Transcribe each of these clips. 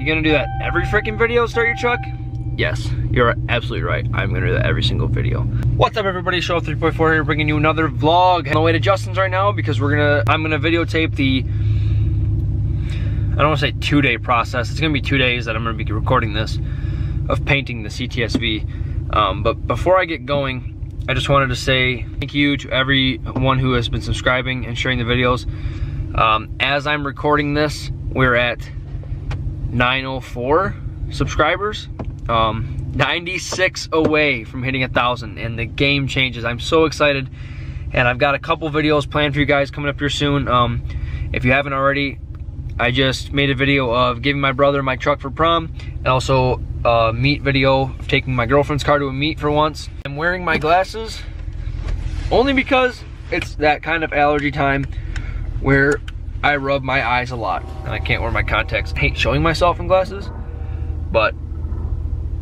gonna do that every freaking video, start your truck? Yes, you're absolutely right. I'm gonna do that every single video. What's up, everybody? Show 3.4 here, bringing you another vlog. On the way to Justin's right now because I'm gonna videotape the, I don't want to say 2-day process. It's gonna be 2 days that I'm gonna be recording this, of painting the CTS-V. But before I get going, I just wanted to say thank you to everyone who has been subscribing and sharing the videos. As I'm recording this, we're at 904 subscribers. 96 away from hitting 1,000, and the game changes. I'm so excited, and I've got a couple videos planned for you guys coming up here soon. If you haven't already, I just made a video of giving my brother my truck for prom, and also a meet video of taking my girlfriend's car to a meet for once. I'm wearing my glasses only because it's that kind of allergy time where I rub my eyes a lot and I can't wear my contacts. I hate showing myself in glasses, but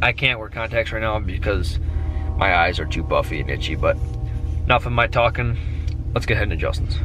I can't wear contacts right now because my eyes are too buffy and itchy. But enough of my talking, let's get heading to Justin's.